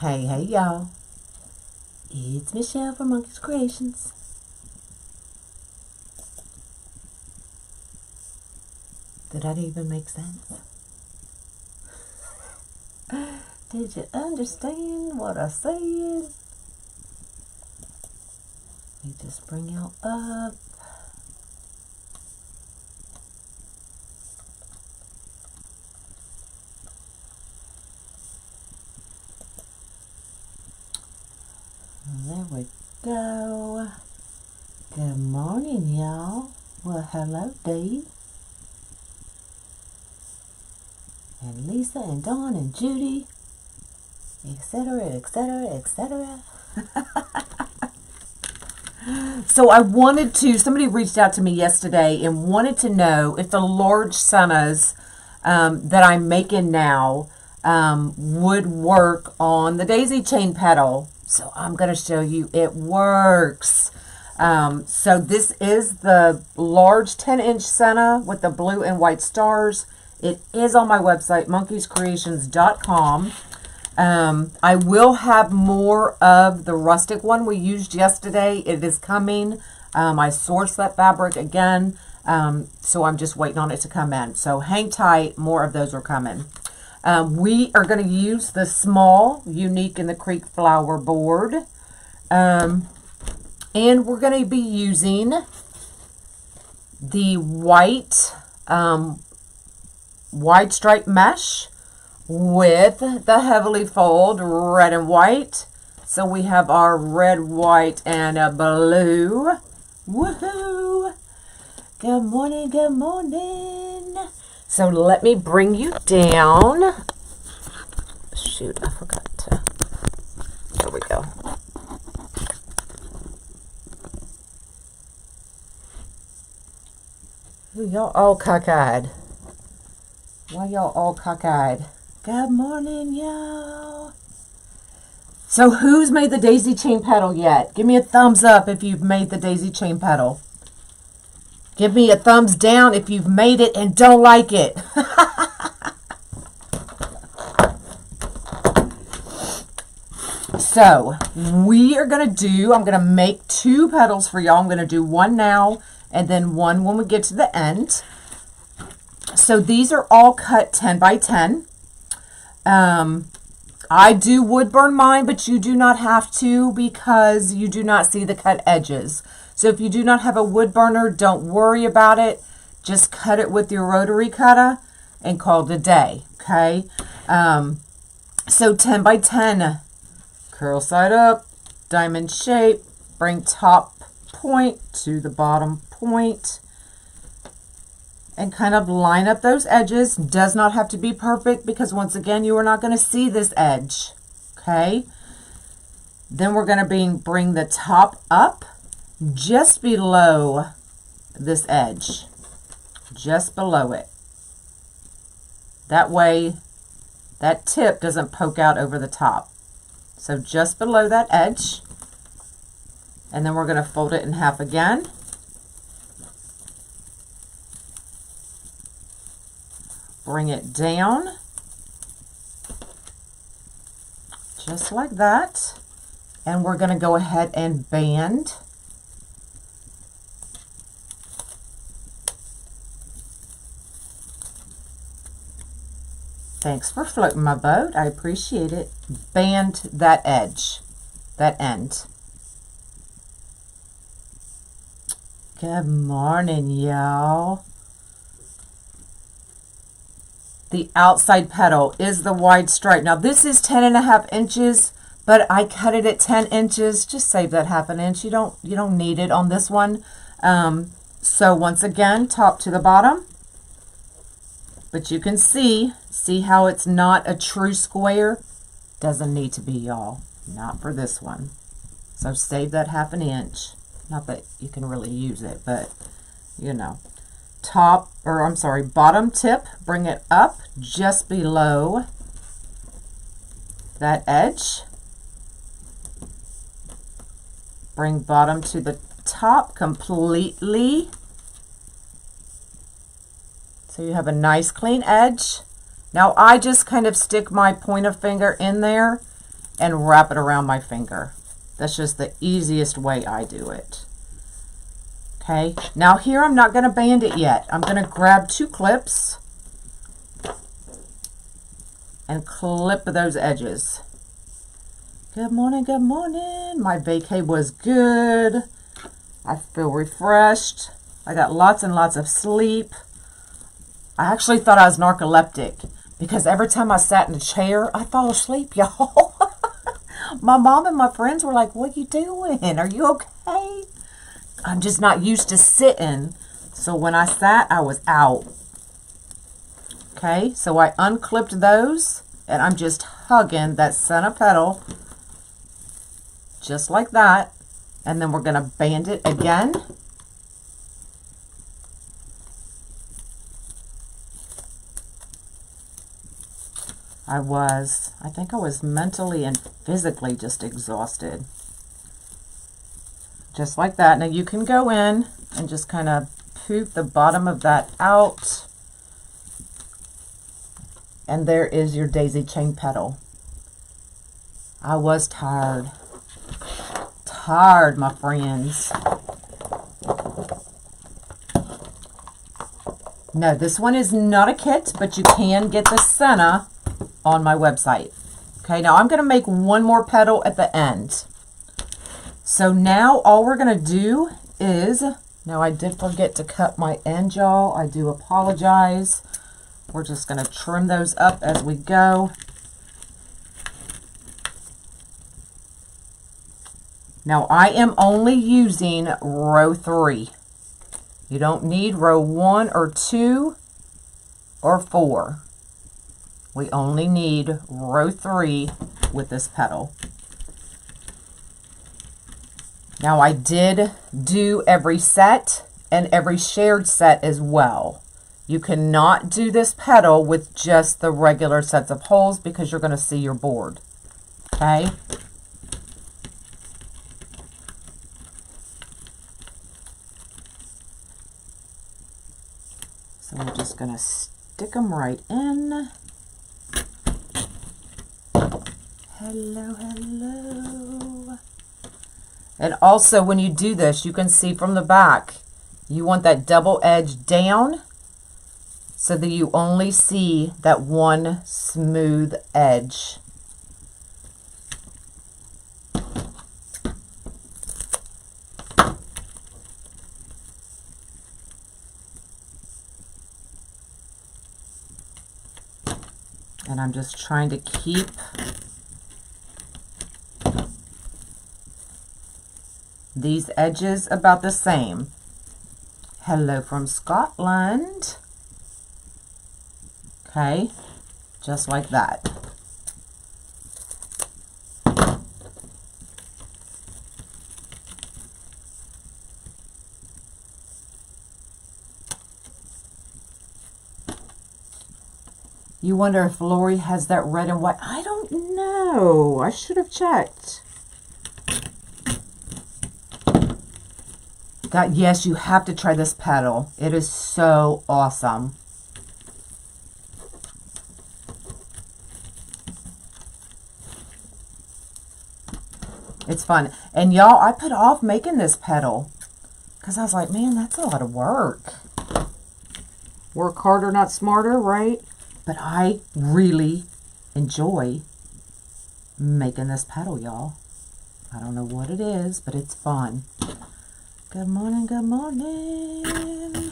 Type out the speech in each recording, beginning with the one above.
Hey y'all. It's Michelle from Monkey's Creations. Did that even make sense? Did you understand what I said? Let me just bring y'all up. There we go. Good morning, y'all. Well, hello, Dave. And Lisa and Dawn and Judy, etc., etc., etc. So I wanted to, somebody reached out to me yesterday and wanted to know if the large sennas that I'm making now would work on the daisy chain petal. So I'm going to show you it works. So this is the large 10-inch senna with the blue and white stars. It is on my website, monkeyscreations.com. I will have more of the rustic one we used yesterday. It is coming. I sourced that fabric again, so I'm just waiting on it to come in. So hang tight. More of those are coming. We are going to use the small Unique in the Creek flower board. And we're going to be using the white wide stripe mesh with the heavily fold red and white. So we have our red, white, and a blue. Woohoo! Good morning, good morning. So let me bring you down. Shoot, I forgot to. There we go. Ooh, y'all all cockeyed. Why y'all all cockeyed? Good morning, y'all. So who's made the daisy chain petal yet? Give me a thumbs up if you've made the daisy chain petal. Give me a thumbs down if you've made it and don't like it. So we are going to do, I'm going to make 2 petals for y'all. I'm going to do one now and then one when we get to the end. So these are all cut 10 by 10. I do wood burn mine, but you do not have to because you do not see the cut edges. So if you do not have a wood burner, don't worry about it. Just cut it with your rotary cutter and call it a day, okay? So 10 by 10, curl side up, diamond shape, bring top point to the bottom point, and kind of line up those edges. Does not have to be perfect because once again, you are not going to see this edge, okay? Then we're going to bring the top up just below this edge, just below it. That way, that tip doesn't poke out over the top. So just below that edge, and then we're going to fold it in half again. Bring it down, just like that. And we're going to go ahead and band. Thanks for floating my boat. I appreciate it. Band that edge, that end. Good morning, y'all. The outside petal is the wide stripe. Now this is 10.5 inches, but I cut it at 10 inches. Just save that half an inch. You don't need it on this one. So once again, top to the bottom. But you can see how it's not a true square? Doesn't need to be, y'all. Not for this one. So save that half an inch. Not that you can really use it, but you know. Bottom tip, bring it up just below that edge. Bring bottom to the top completely. So you have a nice clean edge. Now I just kind of stick my pointer finger in there and wrap it around my finger. That's just the easiest way I do it. Okay, now here I'm not going to band it yet. I'm going to grab 2 clips and clip those edges. Good morning, good morning. My vacay was good. I feel refreshed. I got lots and lots of sleep. I actually thought I was narcoleptic because every time I sat in a chair, I fall asleep, y'all. My mom and my friends were like, what are you doing? Are you okay? I'm just not used to sitting. So when I sat, I was out. Okay, so I unclipped those and I'm just hugging that center petal just like that. And then we're going to band it again. I think I was mentally and physically just exhausted. Just like that. Now you can go in and just kind of poop the bottom of that out. And there is your daisy chain petal. I was tired. Tired, my friends. No, this one is not a kit, but you can get the center on my website. Okay, now I'm going to make one more petal at the end. So now all we're going to do is, now I did forget to cut my end, y'all. I do apologize. We're just going to trim those up as we go. Now I am only using row 3. You don't need row 1 or 2 or 4. We only need row 3 with this petal. Now I did do every set and every shared set as well. You cannot do this petal with just the regular sets of holes because you're going to see your board. Okay? So we're just going to stick them right in. Hello, hello. And also when you do this, you can see from the back, you want that double edge down so that you only see that one smooth edge. And I'm just trying to keep these edges about the same. Hello from Scotland. Okay, just like that. You wonder if Lori has that red and white. I don't know. I should have checked. God, yes, you have to try this petal. It is so awesome. It's fun. And y'all, I put off making this petal because I was like, man, that's a lot of work. Work harder, not smarter, right? But I really enjoy making this petal, y'all. I don't know what it is, but it's fun. Good morning, good morning.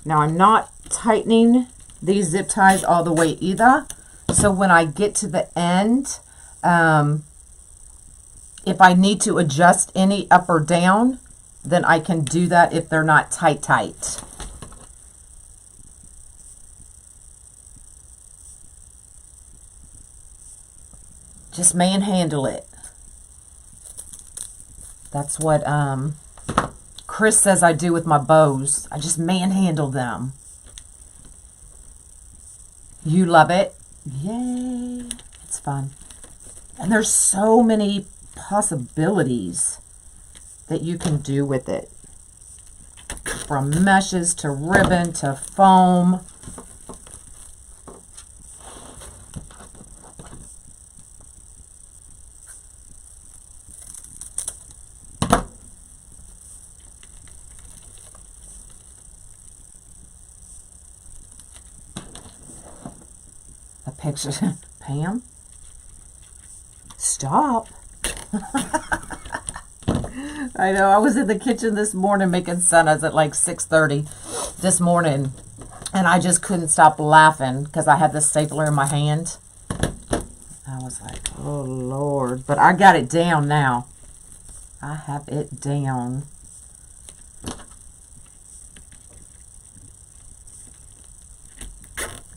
Now I'm not tightening these zip ties all the way either. So when I get to the end, if I need to adjust any up or down, then I can do that if they're not tight. Just manhandle it. That's what Chris says I do with my bows. I just manhandle them. You love it? Yay. It's fun. And there's so many possibilities that you can do with it. From meshes to ribbon to foam. A picture. Pam? Stop. I know, I was in the kitchen this morning making sunnas at like 6:30 this morning, and I just couldn't stop laughing because I had the stapler in my hand. I was like, oh Lord, but I got it down now. I have it down.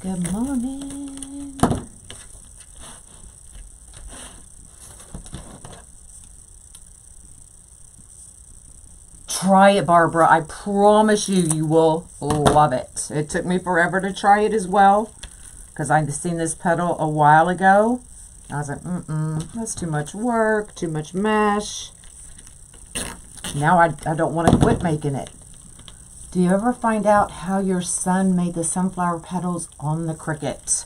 Good morning. Try it, Barbara. I promise you, you will love it. It took me forever to try it as well because I'd seen this petal a while ago. I was like, that's too much work, too much mesh. Now I don't want to quit making it. Do you ever find out how your son made the sunflower petals on the Cricut?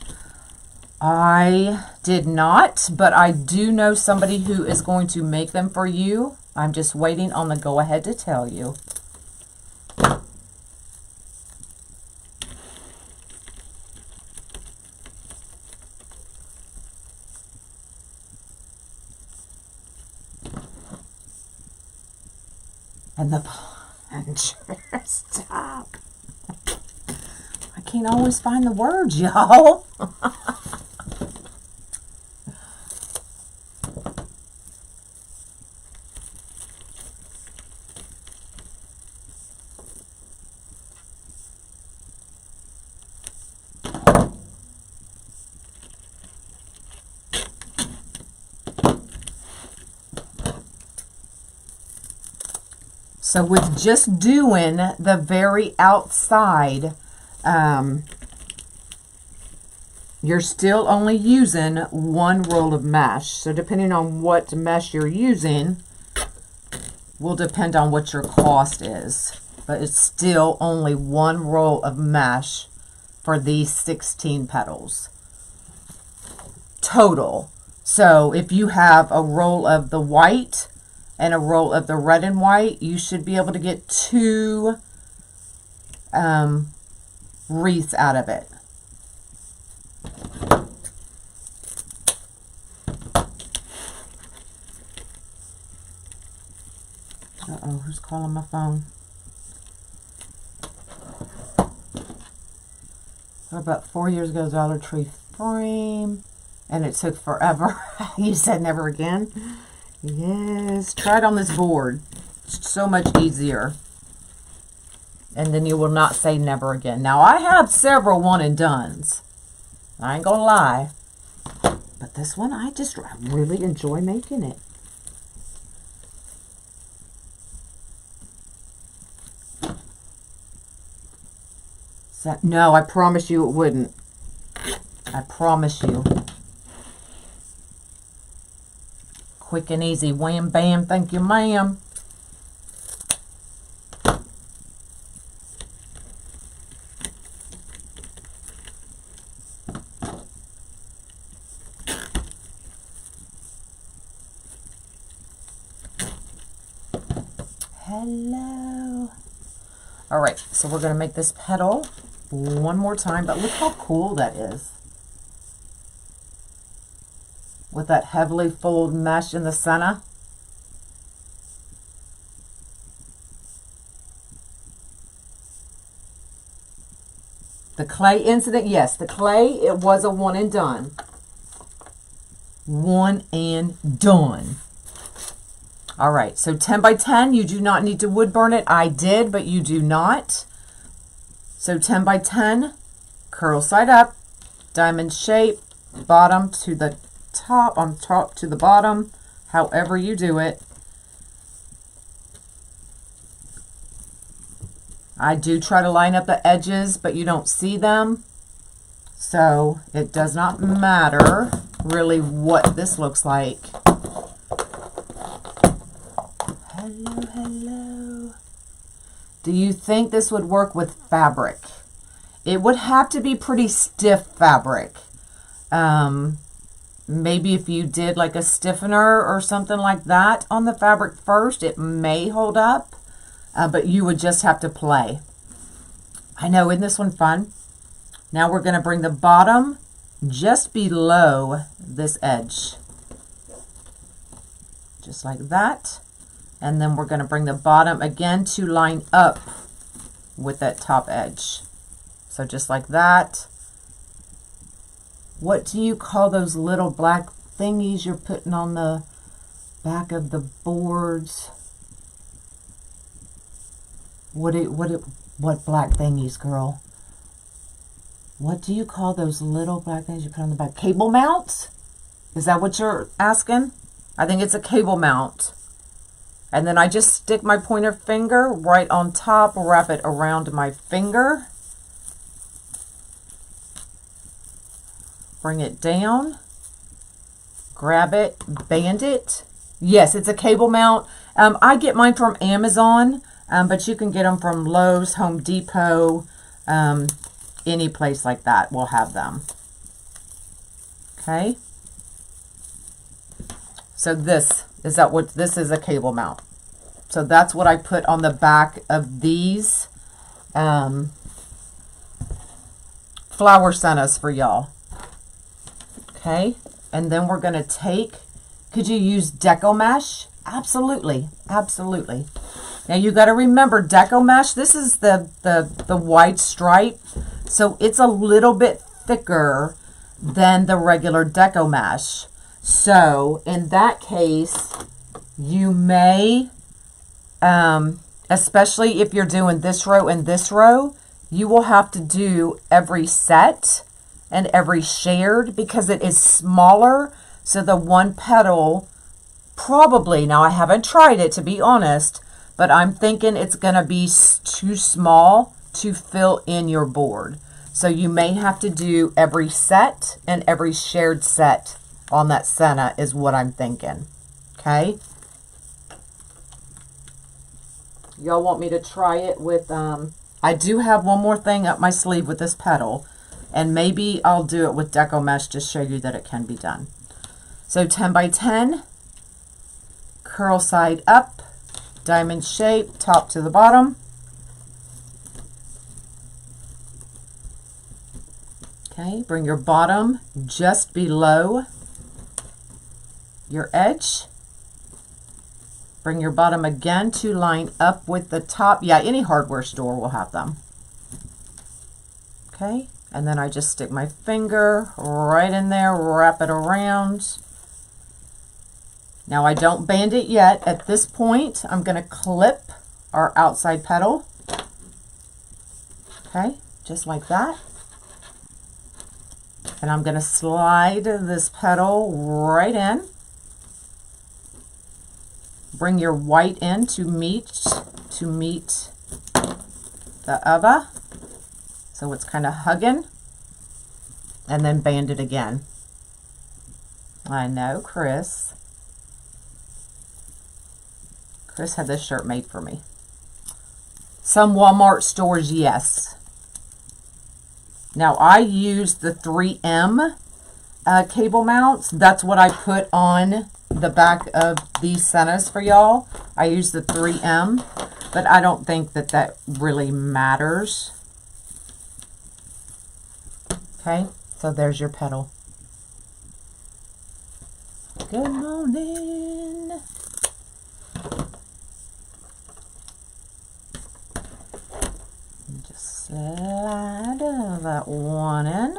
I did not, but I do know somebody who is going to make them for you. I'm just waiting on the go-ahead to tell you. And the plunger, stop. I can't always find the words, y'all. So with just doing the very outside, you're still only using one roll of mesh. So depending on what mesh you're using will depend on what your cost is. But it's still only one roll of mesh for these 16 petals total. So if you have a roll of the white and a roll of the red and white, you should be able to get 2 wreaths out of it. Uh-oh, who's calling my phone? About 4 years ago, Dollar Tree frame, and it took forever. You said never again? Yes, try it on this board. It's so much easier. And then you will not say never again. Now, I have several one and dones. I ain't gonna lie. But this one, I really enjoy making it. So, no, I promise you it wouldn't. I promise you. Quick and easy. Wham, bam. Thank you, ma'am. Hello. All right, so we're going to make this petal one more time, but look how cool that is. With that heavily folded mesh in the center. The clay incident, yes, the clay, it was a one and done. One and done. All right, so 10 by 10, you do not need to wood burn it. I did, but you do not. So 10 by 10, curl side up, diamond shape, bottom to the top, on top to the bottom, however you do it. I do try to line up the edges, but you don't see them. So it does not matter really what this looks like. Hello, hello. Do you think this would work with fabric? It would have to be pretty stiff fabric. Maybe if you did like a stiffener or something like that on the fabric first, it may hold up, but you would just have to play. I know, isn't this one fun? Now we're going to bring the bottom just below this edge. Just like that. And then we're going to bring the bottom again to line up with that top edge. So just like that. What do you call those little black thingies you're putting on the back of the boards? What black thingies, girl? What do you call those little black things you put on the back? Cable mounts? Is that what you're asking? I think it's a cable mount. And then I just stick my pointer finger right on top, wrap it around my finger. Bring it down, grab it, band it. Yes, it's a cable mount. I get mine from Amazon, but you can get them from Lowe's, Home Depot, any place like that will have them. Okay. So this is a cable mount. So that's what I put on the back of these flower centers for y'all. Okay, and then we're going to take, could you use decomesh? Absolutely, absolutely. Now you got to remember decomesh, this is the white stripe, so it's a little bit thicker than the regular decomesh. So in that case, you may, especially if you're doing this row and this row, you will have to do every set and every shared because it is smaller. So the one petal probably, now I haven't tried it to be honest, but I'm thinking it's going to be too small to fill in your board. So you may have to do every set and every shared set on that center is what I'm thinking. Okay. Y'all want me to try it with, I do have one more thing up my sleeve with this petal. And maybe I'll do it with decomesh to show you that it can be done. So 10 by 10, curl side up, diamond shape, top to the bottom. Okay, bring your bottom just below your edge. Bring your bottom again to line up with the top. Yeah, any hardware store will have them. Okay. And then I just stick my finger right in there, wrap it around. Now I don't band it yet. At this point, I'm going to clip our outside petal. Okay, just like that. And I'm going to slide this petal right in. Bring your white in to meet the other. So it's kind of hugging, and then band it again. I know, Chris had this shirt made for me. Some Walmart stores, yes. Now I use the 3M cable mounts. That's what I put on the back of these centers for y'all. I use the 3M, but I don't think that really matters. Okay, so there's your petal. Good morning. Just slide that one in.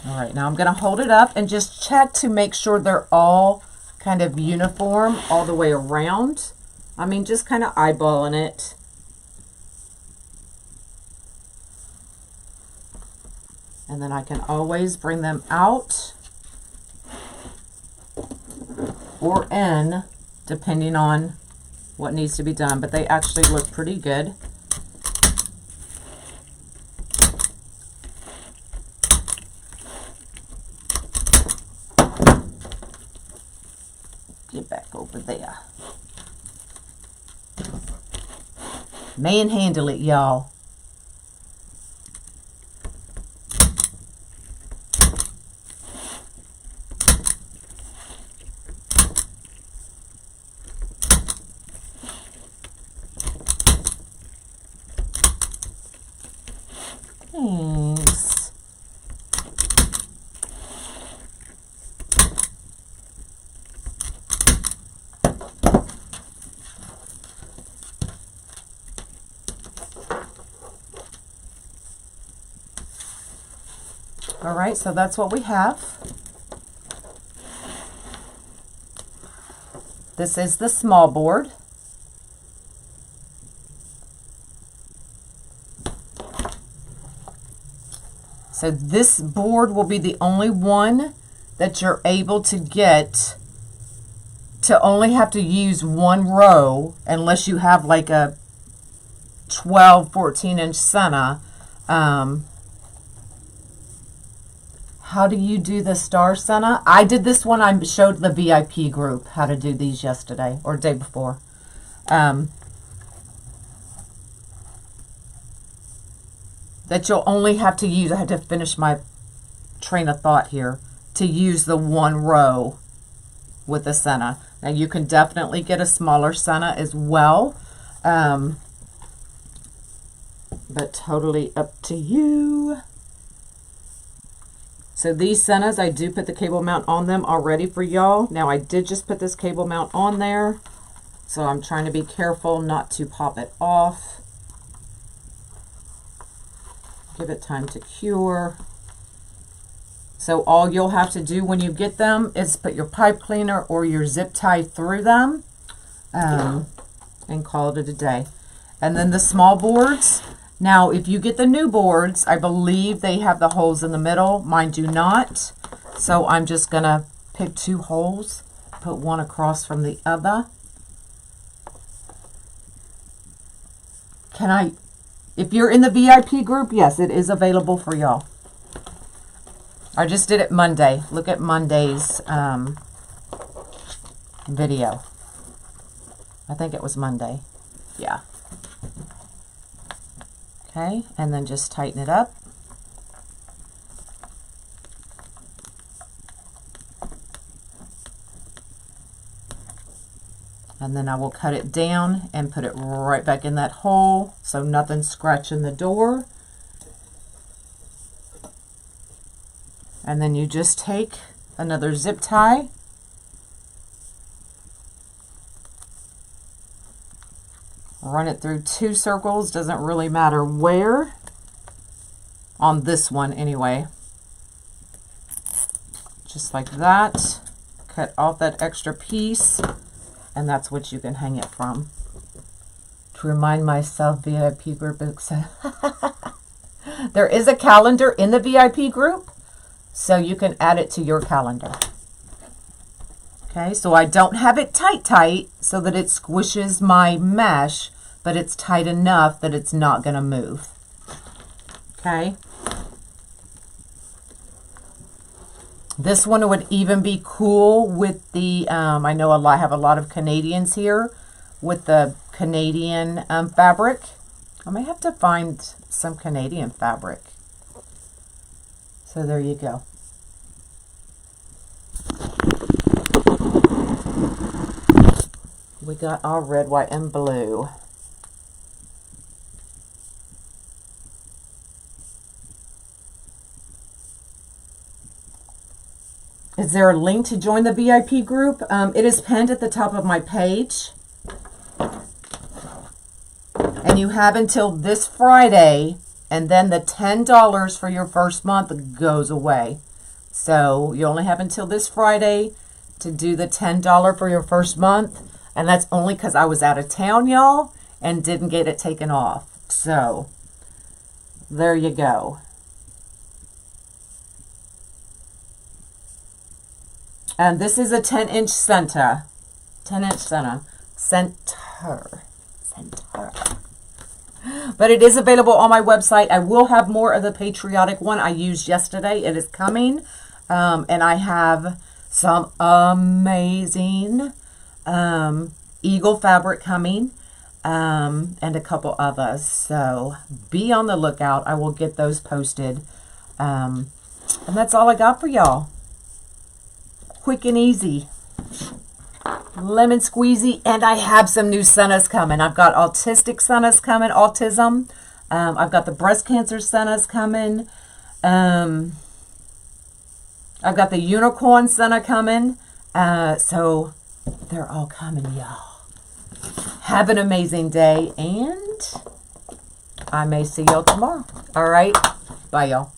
All right, now I'm going to hold it up and just check to make sure they're all kind of uniform all the way around. I mean, just kind of eyeballing it. And then I can always bring them out or in, depending on what needs to be done. But they actually look pretty good. Get back over there. Manhandle it, y'all. Thanks. All right, so that's what we have. This is the small board. So this board will be the only one that you're able to get to only have to use one row unless you have like a 12, 14-inch Senna. How do you do the star Senna? I did this one. I showed the VIP group how to do these yesterday or day before. That you'll only have to use, I had to finish my train of thought here, to use the one row with the Senna. Now you can definitely get a smaller Senna as well, but totally up to you. So these Sennas, I do put the cable mount on them already for y'all. Now I did just put this cable mount on there, so I'm trying to be careful not to pop it off. Give it time to cure. So all you'll have to do when you get them is put your pipe cleaner or your zip tie through them and call it a day. And then the small boards. Now, if you get the new boards, I believe they have the holes in the middle. Mine do not. So I'm just going to pick 2 holes, put one across from the other. If you're in the VIP group, yes, it is available for y'all. I just did it Monday. Look at Monday's video. I think it was Monday. Yeah. Okay, and then just tighten it up. And then I will cut it down and put it right back in that hole so nothing's scratching the door. And then you just take another zip tie, run it through 2 circles, doesn't really matter where, on this one anyway. Just like that. Cut off that extra piece, and that's what you can hang it from. To remind myself, VIP group, there is a calendar in the VIP group, so you can add it to your calendar. Okay, so I don't have it tight so that it squishes my mesh, but it's tight enough that it's not going to move. Okay. This one would even be cool with the, I know I have a lot of Canadians here, with the Canadian fabric. I may have to find some Canadian fabric. So there you go. We got our red, white, and blue. Is there a link to join the VIP group? It is pinned at the top of my page. And you have until this Friday, and then the $10 for your first month goes away. So you only have until this Friday to do the $10 for your first month. And that's only because I was out of town, y'all, and didn't get it taken off. So there you go. And this is a 10-inch center. 10-inch center. Center. But it is available on my website. I will have more of the Patriotic one I used yesterday. It is coming. And I have some amazing Eagle fabric coming, and a couple others. So be on the lookout. I will get those posted. And that's all I got for y'all. Quick and easy. Lemon squeezy. And I have some new Sennas coming. I've got autistic Sennas coming. Autism. I've got the breast cancer Sennas coming. I've got the unicorn Senna coming. So they're all coming, y'all. Have an amazing day, and I may see y'all tomorrow. All right. Bye, y'all.